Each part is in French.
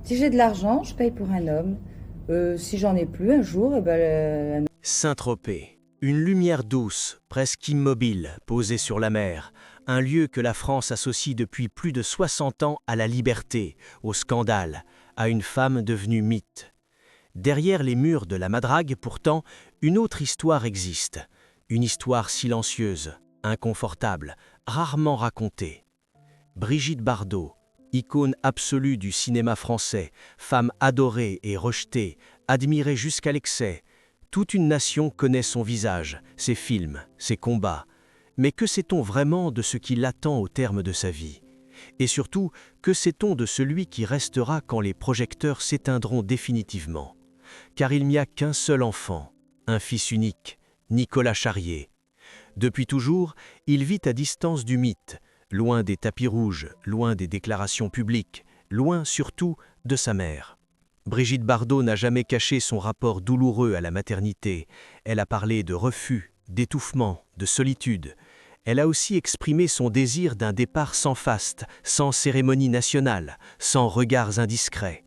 Si j'ai de l'argent, je paye pour un homme. Si j'en ai plus, un jour, Saint-Tropez, une lumière douce, presque immobile, posée sur la mer, un lieu que la France associe depuis plus de 60 ans à la liberté, au scandale, à une femme devenue mythe. Derrière les murs de la Madrague, pourtant, une autre histoire existe, une histoire silencieuse, inconfortable, rarement racontée. Brigitte Bardot, icône absolue du cinéma français, femme adorée et rejetée, admirée jusqu'à l'excès, toute une nation connaît son visage, ses films, ses combats. Mais que sait-on vraiment de ce qui l'attend au terme de sa vie? Et surtout, que sait-on de celui qui restera quand les projecteurs s'éteindront définitivement? Car il n'y a qu'un seul enfant, un fils unique, Nicolas Charrier. Depuis toujours, il vit à distance du mythe, loin des tapis rouges, loin des déclarations publiques, loin surtout de sa mère. Brigitte Bardot n'a jamais caché son rapport douloureux à la maternité. Elle a parlé de refus, d'étouffement, de solitude. Elle a aussi exprimé son désir d'un départ sans faste, sans cérémonie nationale, sans regards indiscrets.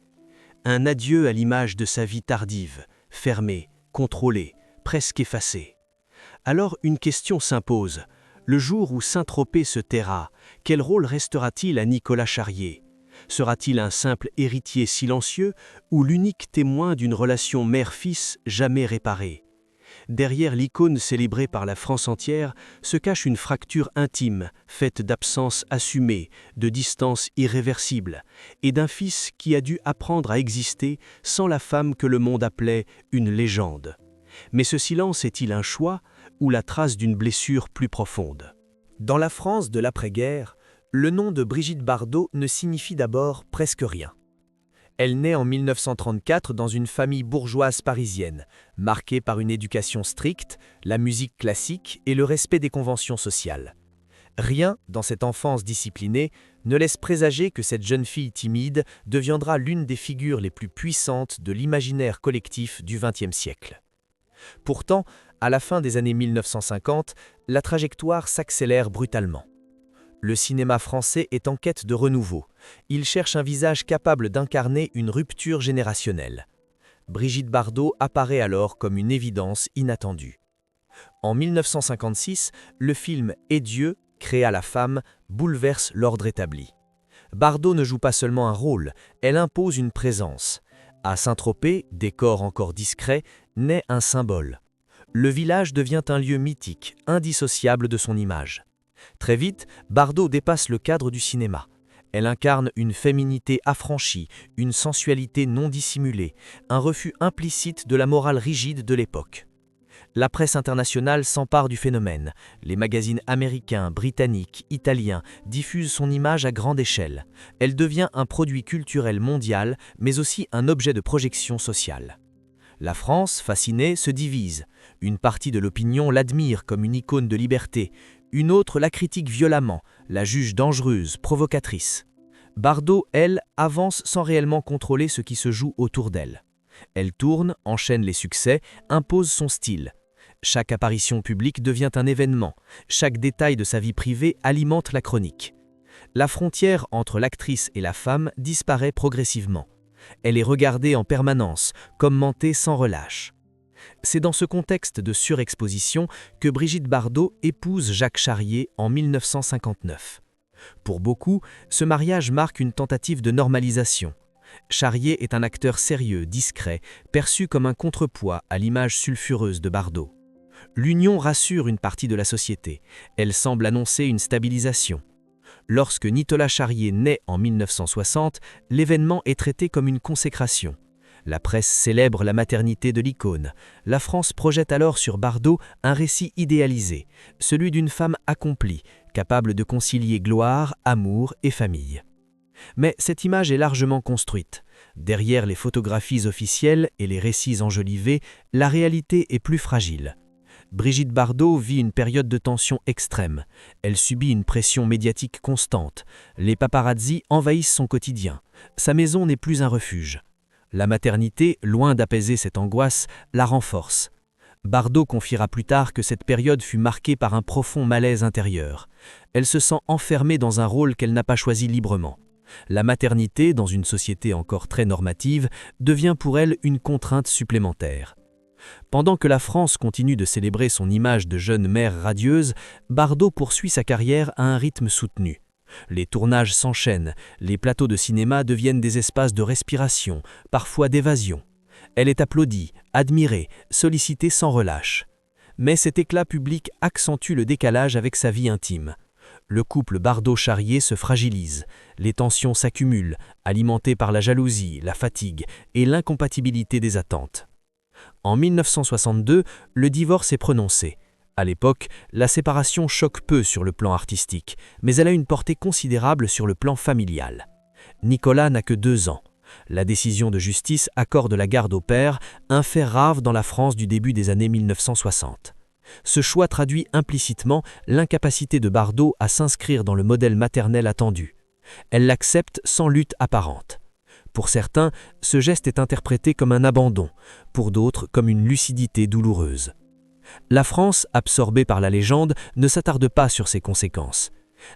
Un adieu à l'image de sa vie tardive, fermée, contrôlée, presque effacée. Alors une question s'impose. Le jour où Saint-Tropez se taira, quel rôle restera-t-il à Nicolas Charrier? Sera-t-il un simple héritier silencieux ou l'unique témoin d'une relation mère-fils jamais réparée? Derrière l'icône célébrée par la France entière se cache une fracture intime, faite d'absence assumée, de distance irréversible, et d'un fils qui a dû apprendre à exister sans la femme que le monde appelait une légende. Mais ce silence est-il un choix ou la trace d'une blessure plus profonde? Dans la France de l'après-guerre, le nom de Brigitte Bardot ne signifie d'abord presque rien. Elle naît en 1934 dans une famille bourgeoise parisienne, marquée par une éducation stricte, la musique classique et le respect des conventions sociales. Rien, dans cette enfance disciplinée, ne laisse présager que cette jeune fille timide deviendra l'une des figures les plus puissantes de l'imaginaire collectif du XXe siècle. Pourtant, à la fin des années 1950, la trajectoire s'accélère brutalement. Le cinéma français est en quête de renouveau. Il cherche un visage capable d'incarner une rupture générationnelle. Brigitte Bardot apparaît alors comme une évidence inattendue. En 1956, le film « Et Dieu », créé à la femme, bouleverse l'ordre établi. Bardot ne joue pas seulement un rôle, elle impose une présence. À Saint-Tropez, décor encore discret, naît un symbole. Le village devient un lieu mythique, indissociable de son image. Très vite, Bardot dépasse le cadre du cinéma. Elle incarne une féminité affranchie, une sensualité non dissimulée, un refus implicite de la morale rigide de l'époque. La presse internationale s'empare du phénomène. Les magazines américains, britanniques, italiens diffusent son image à grande échelle. Elle devient un produit culturel mondial, mais aussi un objet de projection sociale. La France, fascinée, se divise. Une partie de l'opinion l'admire comme une icône de liberté. Une autre la critique violemment, la juge dangereuse, provocatrice. Bardot, elle, avance sans réellement contrôler ce qui se joue autour d'elle. Elle tourne, enchaîne les succès, impose son style. Chaque apparition publique devient un événement. Chaque détail de sa vie privée alimente la chronique. La frontière entre l'actrice et la femme disparaît progressivement. Elle est regardée en permanence, commentée sans relâche. C'est dans ce contexte de surexposition que Brigitte Bardot épouse Jacques Charrier en 1959. Pour beaucoup, ce mariage marque une tentative de normalisation. Charrier est un acteur sérieux, discret, perçu comme un contrepoids à l'image sulfureuse de Bardot. L'union rassure une partie de la société. Elle semble annoncer une stabilisation. Lorsque Nicolas Charrier naît en 1960, l'événement est traité comme une consécration. La presse célèbre la maternité de l'icône. La France projette alors sur Bardot un récit idéalisé, celui d'une femme accomplie, capable de concilier gloire, amour et famille. Mais cette image est largement construite. Derrière les photographies officielles et les récits enjolivés, la réalité est plus fragile. Brigitte Bardot vit une période de tension extrême. Elle subit une pression médiatique constante. Les paparazzis envahissent son quotidien. Sa maison n'est plus un refuge. La maternité, loin d'apaiser cette angoisse, la renforce. Bardot confiera plus tard que cette période fut marquée par un profond malaise intérieur. Elle se sent enfermée dans un rôle qu'elle n'a pas choisi librement. La maternité, dans une société encore très normative, devient pour elle une contrainte supplémentaire. Pendant que la France continue de célébrer son image de jeune mère radieuse, Bardot poursuit sa carrière à un rythme soutenu. Les tournages s'enchaînent, les plateaux de cinéma deviennent des espaces de respiration, parfois d'évasion. Elle est applaudie, admirée, sollicitée sans relâche. Mais cet éclat public accentue le décalage avec sa vie intime. Le couple Bardot-Charrier se fragilise, les tensions s'accumulent, alimentées par la jalousie, la fatigue et l'incompatibilité des attentes. En 1962, le divorce est prononcé. À l'époque, la séparation choque peu sur le plan artistique, mais elle a une portée considérable sur le plan familial. Nicolas n'a que 2 ans. La décision de justice accorde la garde au père, un fait rare dans la France du début des années 1960. Ce choix traduit implicitement l'incapacité de Bardot à s'inscrire dans le modèle maternel attendu. Elle l'accepte sans lutte apparente. Pour certains, ce geste est interprété comme un abandon, pour d'autres comme une lucidité douloureuse. La France, absorbée par la légende, ne s'attarde pas sur ses conséquences.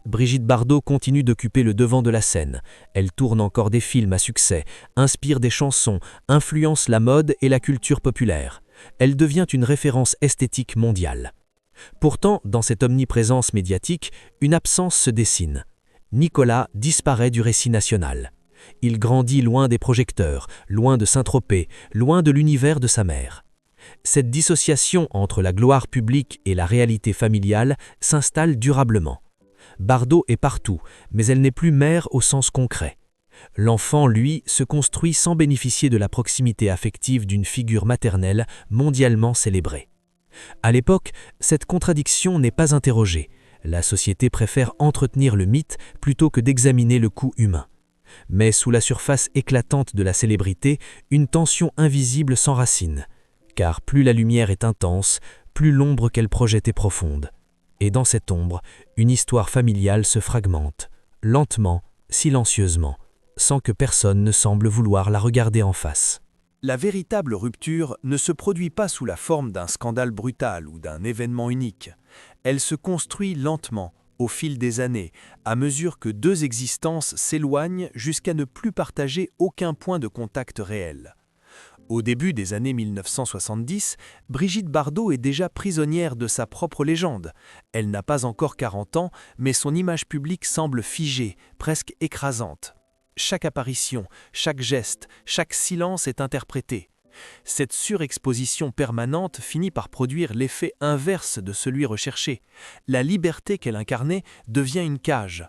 Brigitte Bardot continue d'occuper le devant de la scène. Elle tourne encore des films à succès, inspire des chansons, influence la mode et la culture populaire. Elle devient une référence esthétique mondiale. Pourtant, dans cette omniprésence médiatique, une absence se dessine. Nicolas disparaît du récit national. Il grandit loin des projecteurs, loin de Saint-Tropez, loin de l'univers de sa mère. Cette dissociation entre la gloire publique et la réalité familiale s'installe durablement. Bardot est partout, mais elle n'est plus mère au sens concret. L'enfant, lui, se construit sans bénéficier de la proximité affective d'une figure maternelle mondialement célébrée. À l'époque, cette contradiction n'est pas interrogée. La société préfère entretenir le mythe plutôt que d'examiner le coût humain. Mais sous la surface éclatante de la célébrité, une tension invisible s'enracine. Car plus la lumière est intense, plus l'ombre qu'elle projette est profonde. Et dans cette ombre, une histoire familiale se fragmente, lentement, silencieusement, sans que personne ne semble vouloir la regarder en face. La véritable rupture ne se produit pas sous la forme d'un scandale brutal ou d'un événement unique. Elle se construit lentement, au fil des années, à mesure que 2 existences s'éloignent jusqu'à ne plus partager aucun point de contact réel. Au début des années 1970, Brigitte Bardot est déjà prisonnière de sa propre légende. Elle n'a pas encore 40 ans, mais son image publique semble figée, presque écrasante. Chaque apparition, chaque geste, chaque silence est interprété. Cette surexposition permanente finit par produire l'effet inverse de celui recherché. La liberté qu'elle incarnait devient une cage.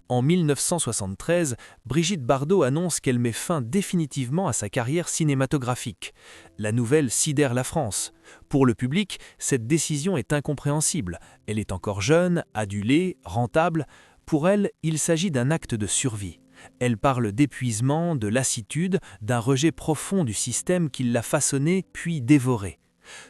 En 1973, Brigitte Bardot annonce qu'elle met fin définitivement à sa carrière cinématographique. La nouvelle sidère la France. Pour le public, cette décision est incompréhensible. Elle est encore jeune, adulée, rentable. Pour elle, il s'agit d'un acte de survie. Elle parle d'épuisement, de lassitude, d'un rejet profond du système qui l'a façonnée puis dévorée.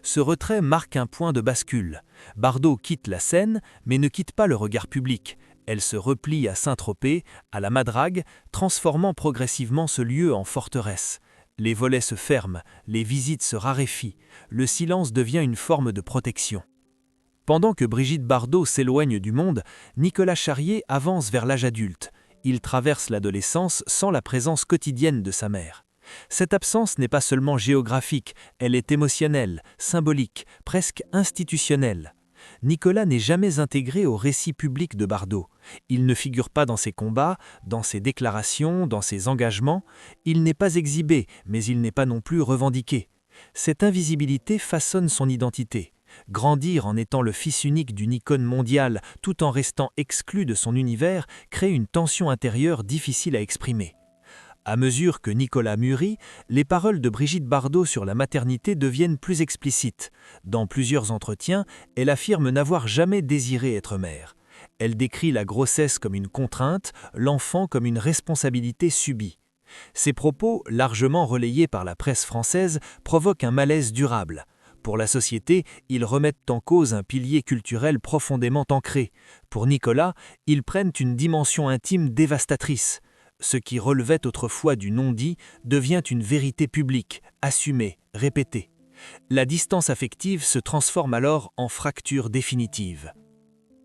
Ce retrait marque un point de bascule. Bardot quitte la scène, mais ne quitte pas le regard public. Elle se replie à Saint-Tropez, à la Madrague, transformant progressivement ce lieu en forteresse. Les volets se ferment, les visites se raréfient, le silence devient une forme de protection. Pendant que Brigitte Bardot s'éloigne du monde, Nicolas Charrier avance vers l'âge adulte. Il traverse l'adolescence sans la présence quotidienne de sa mère. Cette absence n'est pas seulement géographique, elle est émotionnelle, symbolique, presque institutionnelle. Nicolas n'est jamais intégré au récit public de Bardot. Il ne figure pas dans ses combats, dans ses déclarations, dans ses engagements. Il n'est pas exhibé, mais il n'est pas non plus revendiqué. Cette invisibilité façonne son identité. Grandir en étant le fils unique d'une icône mondiale tout en restant exclu de son univers crée une tension intérieure difficile à exprimer. À mesure que Nicolas mûrit, les paroles de Brigitte Bardot sur la maternité deviennent plus explicites. Dans plusieurs entretiens, elle affirme n'avoir jamais désiré être mère. Elle décrit la grossesse comme une contrainte, l'enfant comme une responsabilité subie. Ces propos, largement relayés par la presse française, provoquent un malaise durable. Pour la société, ils remettent en cause un pilier culturel profondément ancré. Pour Nicolas, ils prennent une dimension intime dévastatrice. Ce qui relevait autrefois du non-dit devient une vérité publique, assumée, répétée. La distance affective se transforme alors en fracture définitive.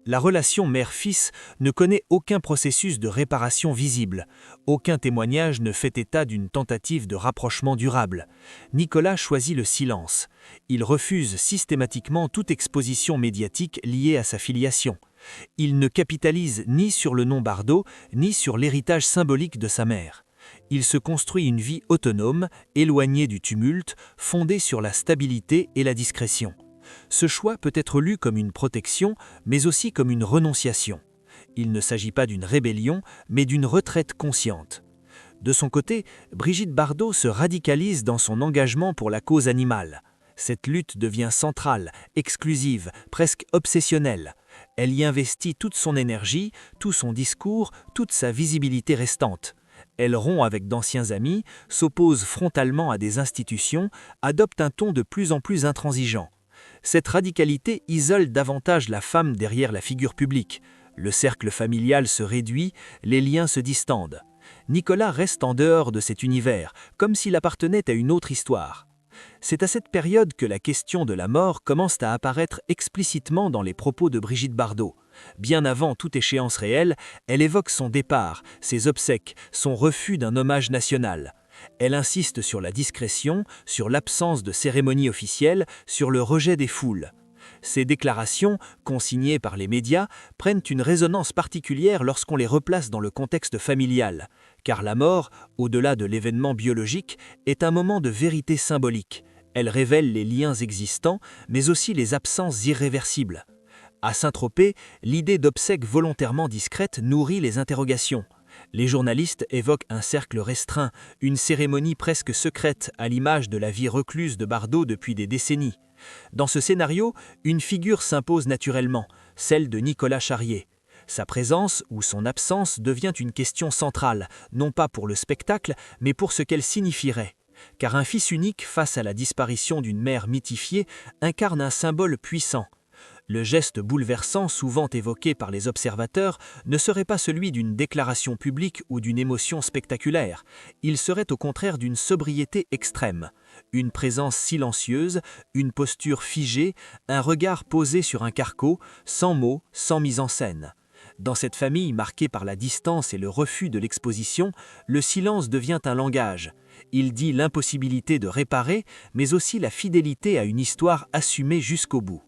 La relation mère-fils ne connaît aucun processus de réparation visible. Aucun témoignage ne fait état d'une tentative de rapprochement durable. Nicolas choisit le silence. Il refuse systématiquement toute exposition médiatique liée à sa filiation. Il ne capitalise ni sur le nom Bardot, ni sur l'héritage symbolique de sa mère. Il se construit une vie autonome, éloignée du tumulte, fondée sur la stabilité et la discrétion. Ce choix peut être lu comme une protection, mais aussi comme une renonciation. Il ne s'agit pas d'une rébellion, mais d'une retraite consciente. De son côté, Brigitte Bardot se radicalise dans son engagement pour la cause animale. Cette lutte devient centrale, exclusive, presque obsessionnelle. Elle y investit toute son énergie, tout son discours, toute sa visibilité restante. Elle rompt avec d'anciens amis, s'oppose frontalement à des institutions, adopte un ton de plus en plus intransigeant. Cette radicalité isole davantage la femme derrière la figure publique. Le cercle familial se réduit, les liens se distendent. Nicolas reste en dehors de cet univers, comme s'il appartenait à une autre histoire. C'est à cette période que la question de la mort commence à apparaître explicitement dans les propos de Brigitte Bardot. Bien avant toute échéance réelle, elle évoque son départ, ses obsèques, son refus d'un hommage national. Elle insiste sur la discrétion, sur l'absence de cérémonie officielle, sur le rejet des foules. Ces déclarations, consignées par les médias, prennent une résonance particulière lorsqu'on les replace dans le contexte familial, car la mort, au-delà de l'événement biologique, est un moment de vérité symbolique. Elle révèle les liens existants, mais aussi les absences irréversibles. À Saint-Tropez, l'idée d'obsèques volontairement discrètes nourrit les interrogations. Les journalistes évoquent un cercle restreint, une cérémonie presque secrète à l'image de la vie recluse de Bardot depuis des décennies. Dans ce scénario, une figure s'impose naturellement, celle de Nicolas Charrier. Sa présence ou son absence devient une question centrale, non pas pour le spectacle, mais pour ce qu'elle signifierait. Car un fils unique face à la disparition d'une mère mythifiée incarne un symbole puissant. Le geste bouleversant souvent évoqué par les observateurs ne serait pas celui d'une déclaration publique ou d'une émotion spectaculaire. Il serait au contraire d'une sobriété extrême. Une présence silencieuse, une posture figée, un regard posé sur un carquois, sans mots, sans mise en scène. Dans cette famille marquée par la distance et le refus de l'exposition, le silence devient un langage. Il dit l'impossibilité de réparer, mais aussi la fidélité à une histoire assumée jusqu'au bout.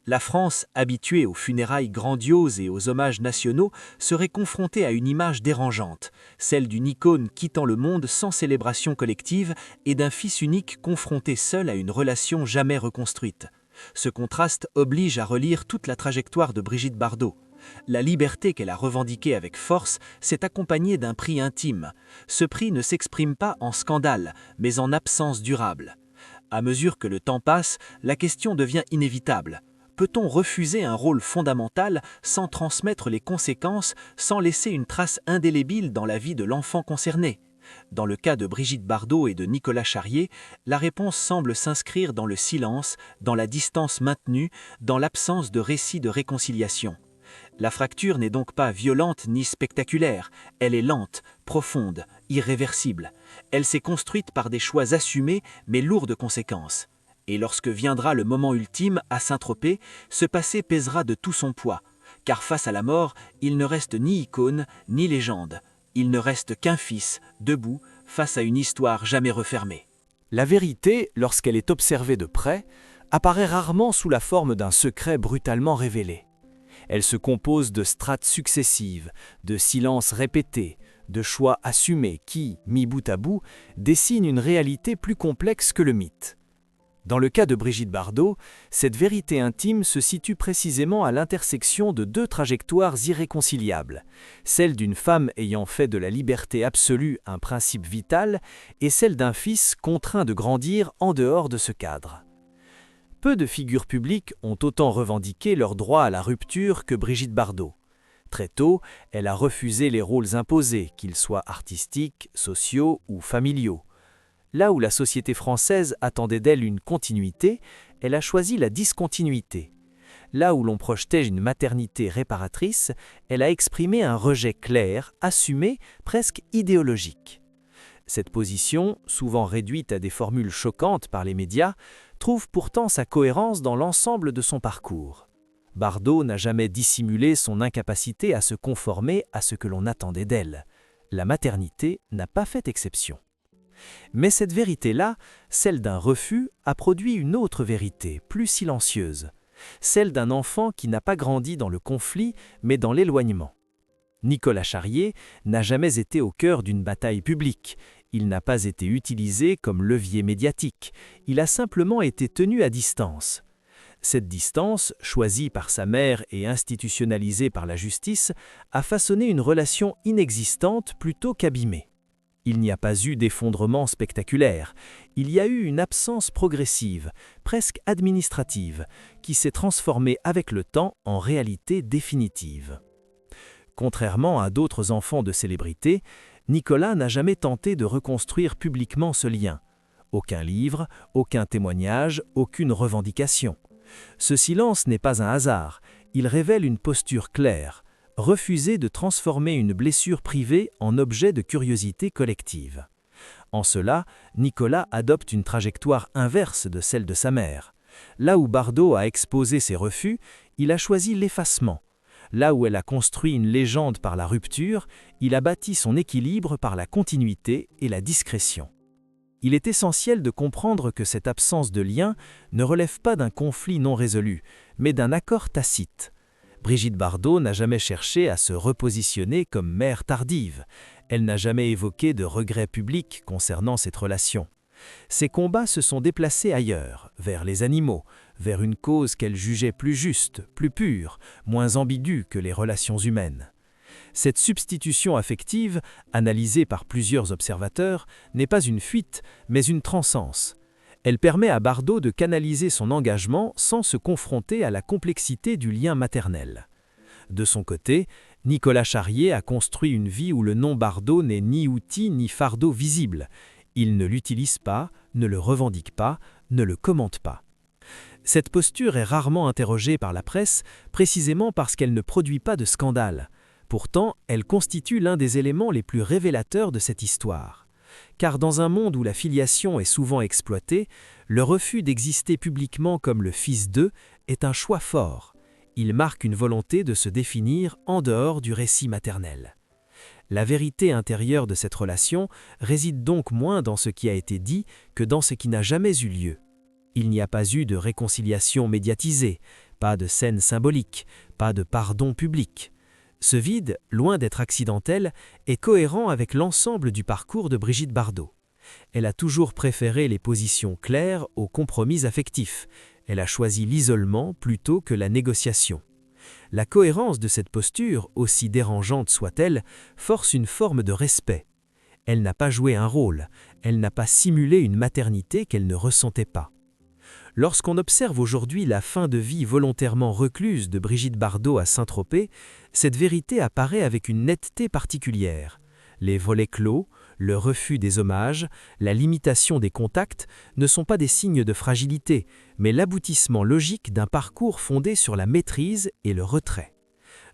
La France, habituée aux funérailles grandioses et aux hommages nationaux, serait confrontée à une image dérangeante, celle d'une icône quittant le monde sans célébration collective et d'un fils unique confronté seul à une relation jamais reconstruite. Ce contraste oblige à relire toute la trajectoire de Brigitte Bardot. La liberté qu'elle a revendiquée avec force s'est accompagnée d'un prix intime. Ce prix ne s'exprime pas en scandale, mais en absence durable. À mesure que le temps passe, la question devient inévitable. Peut-on refuser un rôle fondamental sans transmettre les conséquences, sans laisser une trace indélébile dans la vie de l'enfant concerné ? Dans le cas de Brigitte Bardot et de Nicolas Charrier, la réponse semble s'inscrire dans le silence, dans la distance maintenue, dans l'absence de récit de réconciliation. La fracture n'est donc pas violente ni spectaculaire, elle est lente, profonde, irréversible. Elle s'est construite par des choix assumés mais lourds de conséquences. Et lorsque viendra le moment ultime, à Saint-Tropez, ce passé pèsera de tout son poids, car face à la mort, il ne reste ni icône, ni légende. Il ne reste qu'un fils, debout, face à une histoire jamais refermée. La vérité, lorsqu'elle est observée de près, apparaît rarement sous la forme d'un secret brutalement révélé. Elle se compose de strates successives, de silences répétés, de choix assumés qui, mis bout à bout, dessinent une réalité plus complexe que le mythe. Dans le cas de Brigitte Bardot, cette vérité intime se situe précisément à l'intersection de deux trajectoires irréconciliables, celle d'une femme ayant fait de la liberté absolue un principe vital et celle d'un fils contraint de grandir en dehors de ce cadre. Peu de figures publiques ont autant revendiqué leur droit à la rupture que Brigitte Bardot. Très tôt, elle a refusé les rôles imposés, qu'ils soient artistiques, sociaux ou familiaux. Là où la société française attendait d'elle une continuité, elle a choisi la discontinuité. Là où l'on projetait une maternité réparatrice, elle a exprimé un rejet clair, assumé, presque idéologique. Cette position, souvent réduite à des formules choquantes par les médias, trouve pourtant sa cohérence dans l'ensemble de son parcours. Bardot n'a jamais dissimulé son incapacité à se conformer à ce que l'on attendait d'elle. La maternité n'a pas fait exception. Mais cette vérité-là, celle d'un refus, a produit une autre vérité, plus silencieuse, celle d'un enfant qui n'a pas grandi dans le conflit, mais dans l'éloignement. Nicolas Charrier n'a jamais été au cœur d'une bataille publique, il n'a pas été utilisé comme levier médiatique, il a simplement été tenu à distance. Cette distance, choisie par sa mère et institutionnalisée par la justice, a façonné une relation inexistante plutôt qu'abîmée. Il n'y a pas eu d'effondrement spectaculaire, il y a eu une absence progressive, presque administrative, qui s'est transformée avec le temps en réalité définitive. Contrairement à d'autres enfants de célébrités, Nicolas n'a jamais tenté de reconstruire publiquement ce lien. Aucun livre, aucun témoignage, aucune revendication. Ce silence n'est pas un hasard, il révèle une posture claire, refuser de transformer une blessure privée en objet de curiosité collective. En cela, Nicolas adopte une trajectoire inverse de celle de sa mère. Là où Bardot a exposé ses refus, il a choisi l'effacement. Là où elle a construit une légende par la rupture, il a bâti son équilibre par la continuité et la discrétion. Il est essentiel de comprendre que cette absence de lien ne relève pas d'un conflit non résolu, mais d'un accord tacite. Brigitte Bardot n'a jamais cherché à se repositionner comme mère tardive. Elle n'a jamais évoqué de regrets publics concernant cette relation. Ses combats se sont déplacés ailleurs, vers les animaux, vers une cause qu'elle jugeait plus juste, plus pure, moins ambiguë que les relations humaines. Cette substitution affective, analysée par plusieurs observateurs, n'est pas une fuite, mais une transcendance. Elle permet à Bardot de canaliser son engagement sans se confronter à la complexité du lien maternel. De son côté, Nicolas Charrier a construit une vie où le nom Bardot n'est ni outil ni fardeau visible. Il ne l'utilise pas, ne le revendique pas, ne le commente pas. Cette posture est rarement interrogée par la presse, précisément parce qu'elle ne produit pas de scandale. Pourtant, elle constitue l'un des éléments les plus révélateurs de cette histoire. Car dans un monde où la filiation est souvent exploitée, le refus d'exister publiquement comme le fils d'eux est un choix fort. Il marque une volonté de se définir en dehors du récit maternel. La vérité intérieure de cette relation réside donc moins dans ce qui a été dit que dans ce qui n'a jamais eu lieu. Il n'y a pas eu de réconciliation médiatisée, pas de scène symbolique, pas de pardon public. Ce vide, loin d'être accidentel, est cohérent avec l'ensemble du parcours de Brigitte Bardot. Elle a toujours préféré les positions claires aux compromis affectifs. Elle a choisi l'isolement plutôt que la négociation. La cohérence de cette posture, aussi dérangeante soit-elle, force une forme de respect. Elle n'a pas joué un rôle, elle n'a pas simulé une maternité qu'elle ne ressentait pas. Lorsqu'on observe aujourd'hui la fin de vie volontairement recluse de Brigitte Bardot à Saint-Tropez, cette vérité apparaît avec une netteté particulière. Les volets clos, le refus des hommages, la limitation des contacts ne sont pas des signes de fragilité, mais l'aboutissement logique d'un parcours fondé sur la maîtrise et le retrait.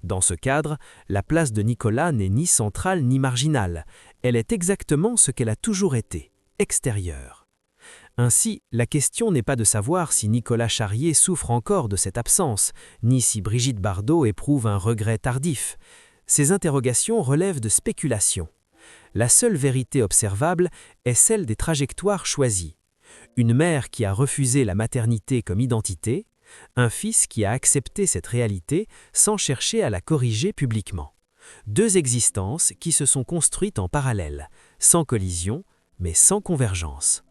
Dans ce cadre, la place de Nicolas n'est ni centrale ni marginale, elle est exactement ce qu'elle a toujours été, extérieure. Ainsi, la question n'est pas de savoir si Nicolas Charrier souffre encore de cette absence, ni si Brigitte Bardot éprouve un regret tardif. Ces interrogations relèvent de spéculations. La seule vérité observable est celle des trajectoires choisies. Une mère qui a refusé la maternité comme identité, un fils qui a accepté cette réalité sans chercher à la corriger publiquement. Deux existences qui se sont construites en parallèle, sans collision, mais sans convergence.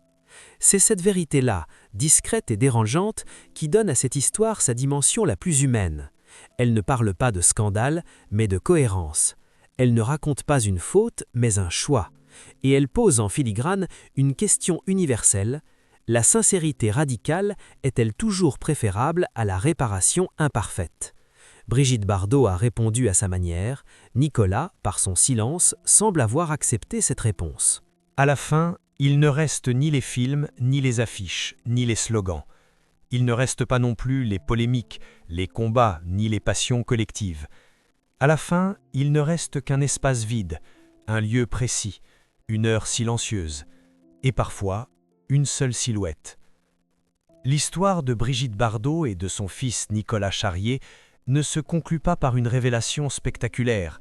C'est cette vérité-là, discrète et dérangeante, qui donne à cette histoire sa dimension la plus humaine. Elle ne parle pas de scandale, mais de cohérence. Elle ne raconte pas une faute, mais un choix. Et elle pose en filigrane une question universelle. La sincérité radicale est-elle toujours préférable à la réparation imparfaite ? Brigitte Bardot a répondu à sa manière. Nicolas, par son silence, semble avoir accepté cette réponse. À la fin, il ne reste ni les films, ni les affiches, ni les slogans. Il ne reste pas non plus les polémiques, les combats, ni les passions collectives. À la fin, il ne reste qu'un espace vide, un lieu précis, une heure silencieuse, et parfois une seule silhouette. L'histoire de Brigitte Bardot et de son fils Nicolas Charrier ne se conclut pas par une révélation spectaculaire.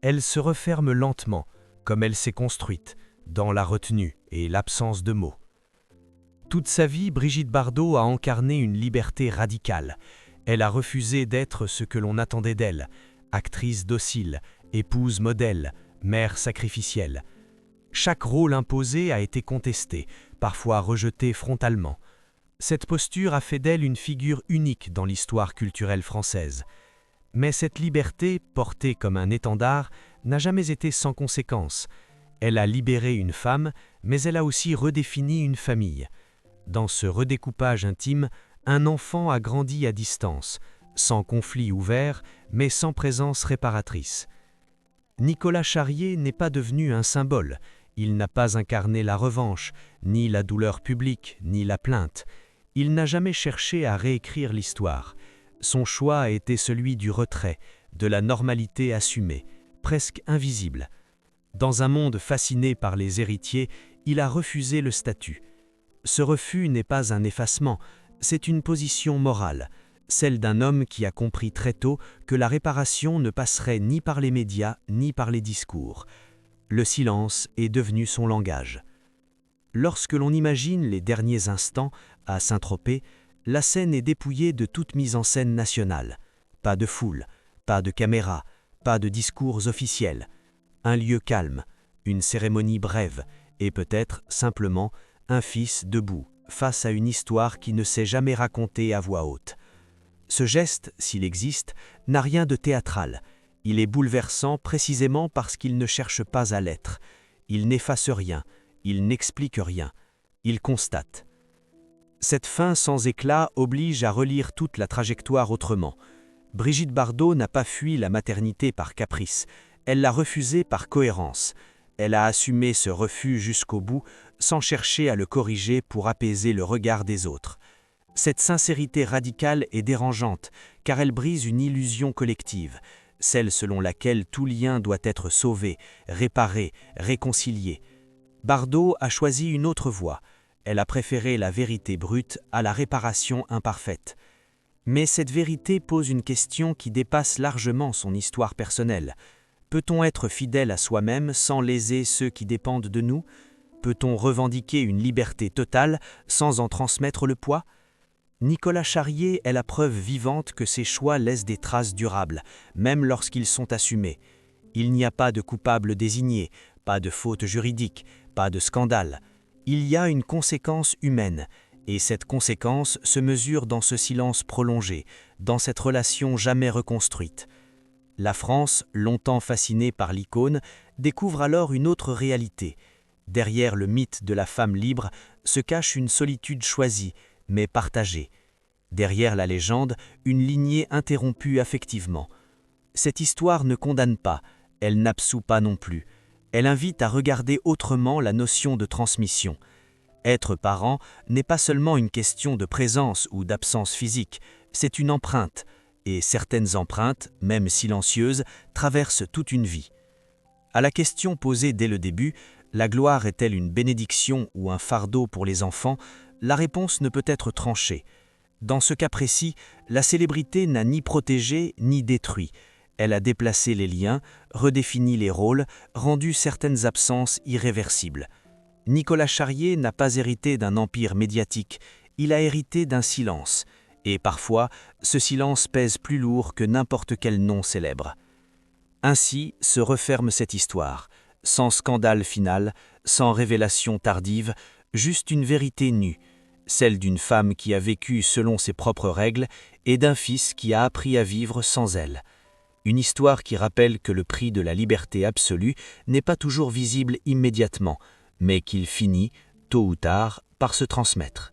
Elle se referme lentement, comme elle s'est construite, dans la retenue et l'absence de mots. Toute sa vie, Brigitte Bardot a incarné une liberté radicale. Elle a refusé d'être ce que l'on attendait d'elle, actrice docile, épouse modèle, mère sacrificielle. Chaque rôle imposé a été contesté, parfois rejeté frontalement. Cette posture a fait d'elle une figure unique dans l'histoire culturelle française. Mais cette liberté, portée comme un étendard, n'a jamais été sans conséquence. Elle a libéré une femme, mais elle a aussi redéfini une famille. Dans ce redécoupage intime, un enfant a grandi à distance, sans conflit ouvert, mais sans présence réparatrice. Nicolas Charrier n'est pas devenu un symbole. Il n'a pas incarné la revanche, ni la douleur publique, ni la plainte. Il n'a jamais cherché à réécrire l'histoire. Son choix a été celui du retrait, de la normalité assumée, presque invisible. Dans un monde fasciné par les héritiers, il a refusé le statut. Ce refus n'est pas un effacement, c'est une position morale, celle d'un homme qui a compris très tôt que la réparation ne passerait ni par les médias ni par les discours. Le silence est devenu son langage. Lorsque l'on imagine les derniers instants à Saint-Tropez, la scène est dépouillée de toute mise en scène nationale. Pas de foule, pas de caméra, pas de discours officiels. Un lieu calme, une cérémonie brève et peut-être simplement un fils debout face à une histoire qui ne s'est jamais racontée à voix haute. Ce geste, s'il existe, n'a rien de théâtral. Il est bouleversant précisément parce qu'il ne cherche pas à l'être. Il n'efface rien, il n'explique rien, il constate. Cette fin sans éclat oblige à relire toute la trajectoire autrement. Brigitte Bardot n'a pas fui la maternité par caprice, elle l'a refusée par cohérence. Elle a assumé ce refus jusqu'au bout, sans chercher à le corriger pour apaiser le regard des autres. Cette sincérité radicale est dérangeante, car elle brise une illusion collective, celle selon laquelle tout lien doit être sauvé, réparé, réconcilié. Bardot a choisi une autre voie. Elle a préféré la vérité brute à la réparation imparfaite. Mais cette vérité pose une question qui dépasse largement son histoire personnelle. Peut-on être fidèle à soi-même sans léser ceux qui dépendent de nous? Peut-on revendiquer une liberté totale sans en transmettre le poids? Nicolas Charrier est la preuve vivante que ses choix laissent des traces durables, même lorsqu'ils sont assumés. Il n'y a pas de coupable désigné, pas de faute juridique, pas de scandale. Il y a une conséquence humaine, et cette conséquence se mesure dans ce silence prolongé, dans cette relation jamais reconstruite. La France, longtemps fascinée par l'icône, découvre alors une autre réalité. Derrière le mythe de la femme libre se cache une solitude choisie, mais partagée. Derrière la légende, une lignée interrompue affectivement. Cette histoire ne condamne pas, elle n'absout pas non plus. Elle invite à regarder autrement la notion de transmission. Être parent n'est pas seulement une question de présence ou d'absence physique, c'est une empreinte. Et certaines empreintes, même silencieuses, traversent toute une vie. À la question posée dès le début, la gloire est-elle une bénédiction ou un fardeau pour les enfants? La réponse ne peut être tranchée. Dans ce cas précis, la célébrité n'a ni protégé ni détruit. Elle a déplacé les liens, redéfini les rôles, rendu certaines absences irréversibles. Nicolas Charrier n'a pas hérité d'un empire médiatique, il a hérité d'un silence. Et parfois, ce silence pèse plus lourd que n'importe quel nom célèbre. Ainsi se referme cette histoire, sans scandale final, sans révélation tardive, juste une vérité nue, celle d'une femme qui a vécu selon ses propres règles et d'un fils qui a appris à vivre sans elle. Une histoire qui rappelle que le prix de la liberté absolue n'est pas toujours visible immédiatement, mais qu'il finit, tôt ou tard, par se transmettre.